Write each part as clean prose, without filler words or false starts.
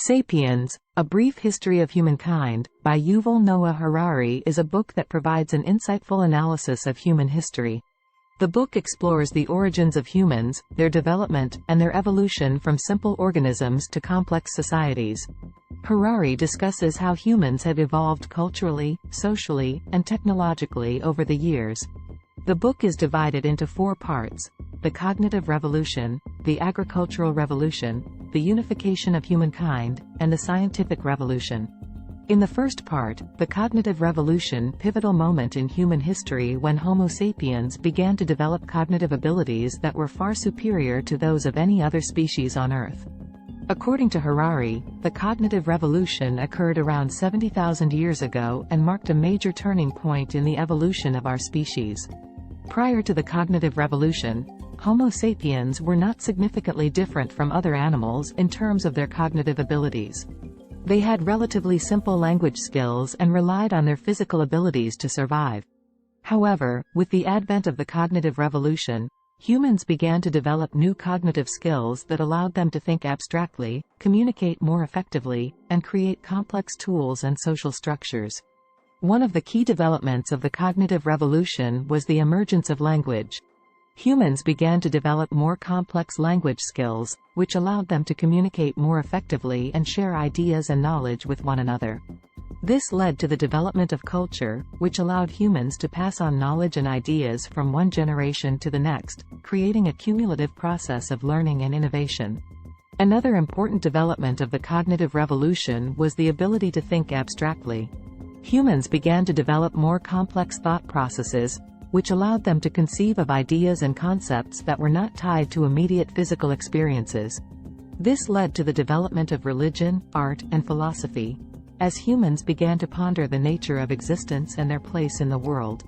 Sapiens, A Brief History of Humankind, by Yuval Noah Harari is a book that provides an insightful analysis of human history. The book explores the origins of humans, their development, and their evolution from simple organisms to complex societies. Harari discusses how humans have evolved culturally, socially, and technologically over the years. The book is divided into 4 parts: the cognitive revolution, the agricultural revolution, the unification of humankind, and the scientific revolution. In the first part, the cognitive revolution, pivotal moment in human history when Homo sapiens began to develop cognitive abilities that were far superior to those of any other species on Earth. According to Harari, the cognitive revolution occurred around 70,000 years ago and marked a major turning point in the evolution of our species. Prior to the cognitive revolution, Homo sapiens were not significantly different from other animals in terms of their cognitive abilities. They had relatively simple language skills and relied on their physical abilities to survive. However, with the advent of the cognitive revolution, humans began to develop new cognitive skills that allowed them to think abstractly, communicate more effectively, and create complex tools and social structures. One of the key developments of the cognitive revolution was the emergence of language. Humans began to develop more complex language skills, which allowed them to communicate more effectively and share ideas and knowledge with one another. This led to the development of culture, which allowed humans to pass on knowledge and ideas from one generation to the next, creating a cumulative process of learning and innovation. Another important development of the cognitive revolution was the ability to think abstractly. Humans began to develop more complex thought processes, which allowed them to conceive of ideas and concepts that were not tied to immediate physical experiences. This led to the development of religion, art, and philosophy, as humans began to ponder the nature of existence and their place in the world.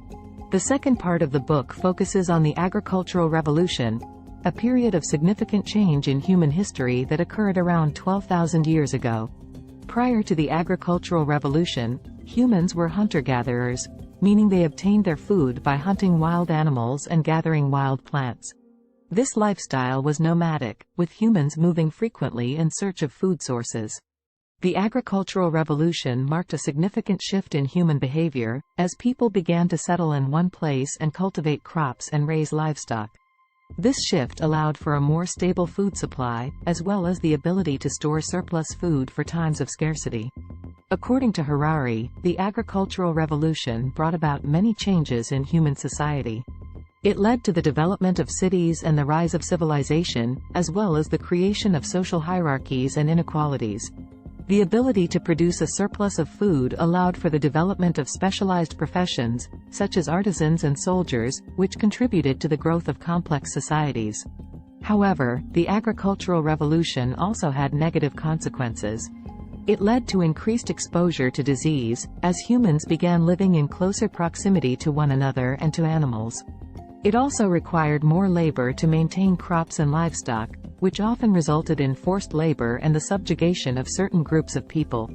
The second part of the book focuses on the agricultural revolution, a period of significant change in human history that occurred around 12,000 years ago. Prior to the agricultural revolution, humans were hunter-gatherers, meaning they obtained their food by hunting wild animals and gathering wild plants. This lifestyle was nomadic, with humans moving frequently in search of food sources. The agricultural revolution marked a significant shift in human behavior, as people began to settle in one place and cultivate crops and raise livestock. This shift allowed for a more stable food supply, as well as the ability to store surplus food for times of scarcity. According to Harari, the agricultural revolution brought about many changes in human society. It led to the development of cities and the rise of civilization, as well as the creation of social hierarchies and inequalities. The ability to produce a surplus of food allowed for the development of specialized professions, such as artisans and soldiers, which contributed to the growth of complex societies. However, the agricultural revolution also had negative consequences. It led to increased exposure to disease, as humans began living in closer proximity to one another and to animals. It also required more labor to maintain crops and livestock, which often resulted in forced labor and the subjugation of certain groups of people.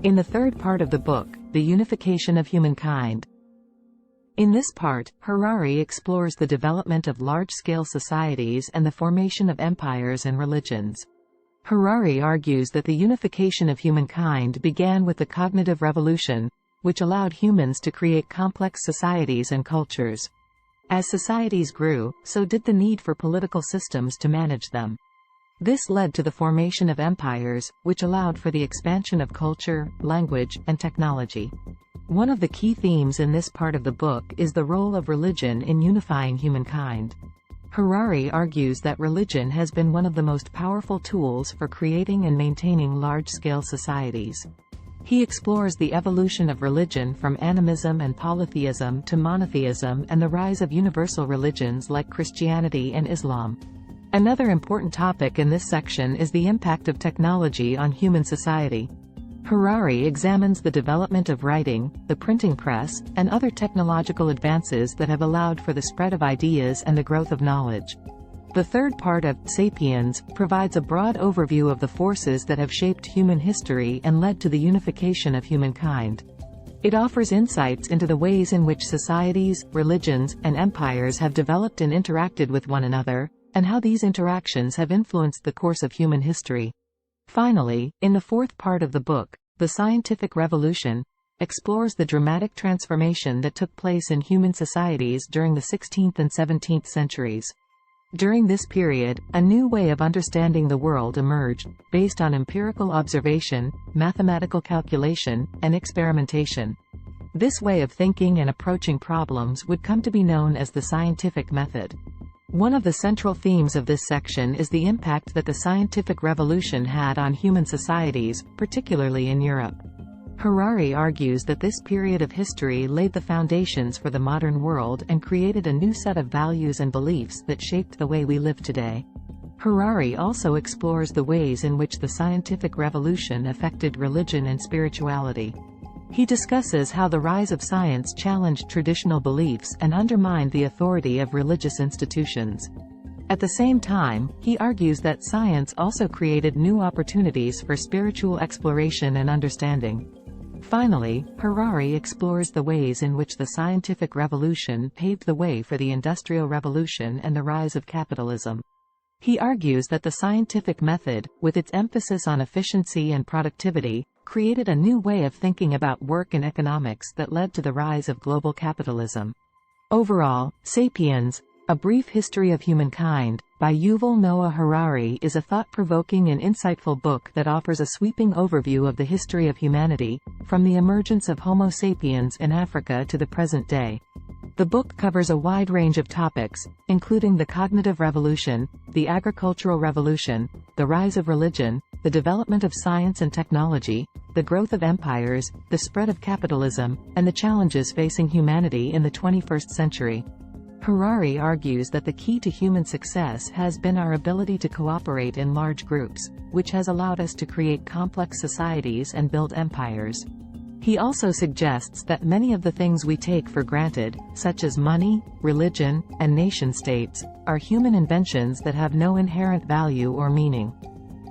In the third part of the book, the unification of humankind. In this part, Harari explores the development of large-scale societies and the formation of empires and religions. Harari argues that the unification of humankind began with the cognitive revolution, which allowed humans to create complex societies and cultures. As societies grew, so did the need for political systems to manage them. This led to the formation of empires, which allowed for the expansion of culture, language, and technology. One of the key themes in this part of the book is the role of religion in unifying humankind. Harari argues that religion has been one of the most powerful tools for creating and maintaining large-scale societies. He explores the evolution of religion from animism and polytheism to monotheism and the rise of universal religions like Christianity and Islam. Another important topic in this section is the impact of technology on human society. Harari examines the development of writing, the printing press, and other technological advances that have allowed for the spread of ideas and the growth of knowledge. The third part of Sapiens provides a broad overview of the forces that have shaped human history and led to the unification of humankind. It offers insights into the ways in which societies, religions, and empires have developed and interacted with one another, and how these interactions have influenced the course of human history. Finally, in the fourth part of the book, The Scientific Revolution explores the dramatic transformation that took place in human societies during the 16th and 17th centuries. During this period, a new way of understanding the world emerged, based on empirical observation, mathematical calculation, and experimentation. This way of thinking and approaching problems would come to be known as the scientific method. One of the central themes of this section is the impact that the scientific revolution had on human societies, particularly in Europe. Harari argues that this period of history laid the foundations for the modern world and created a new set of values and beliefs that shaped the way we live today. Harari also explores the ways in which the scientific revolution affected religion and spirituality. He discusses how the rise of science challenged traditional beliefs and undermined the authority of religious institutions. At the same time, he argues that science also created new opportunities for spiritual exploration and understanding. Finally, Harari explores the ways in which the scientific revolution paved the way for the Industrial Revolution and the rise of capitalism. He argues that the scientific method, with its emphasis on efficiency and productivity, created a new way of thinking about work and economics that led to the rise of global capitalism. Overall, Sapiens, A Brief History of Humankind, by Yuval Noah Harari is a thought-provoking and insightful book that offers a sweeping overview of the history of humanity, from the emergence of Homo sapiens in Africa to the present day. The book covers a wide range of topics, including the cognitive revolution, the agricultural revolution, the rise of religion, the development of science and technology, the growth of empires, the spread of capitalism, and the challenges facing humanity in the 21st century. Harari argues that the key to human success has been our ability to cooperate in large groups, which has allowed us to create complex societies and build empires. He also suggests that many of the things we take for granted, such as money, religion, and nation-states, are human inventions that have no inherent value or meaning.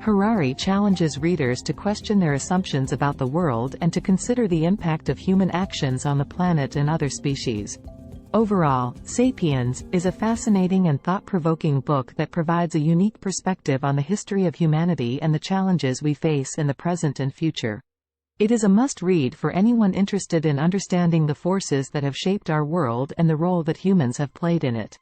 Harari challenges readers to question their assumptions about the world and to consider the impact of human actions on the planet and other species. Overall, Sapiens is a fascinating and thought-provoking book that provides a unique perspective on the history of humanity and the challenges we face in the present and future. It is a must-read for anyone interested in understanding the forces that have shaped our world and the role that humans have played in it.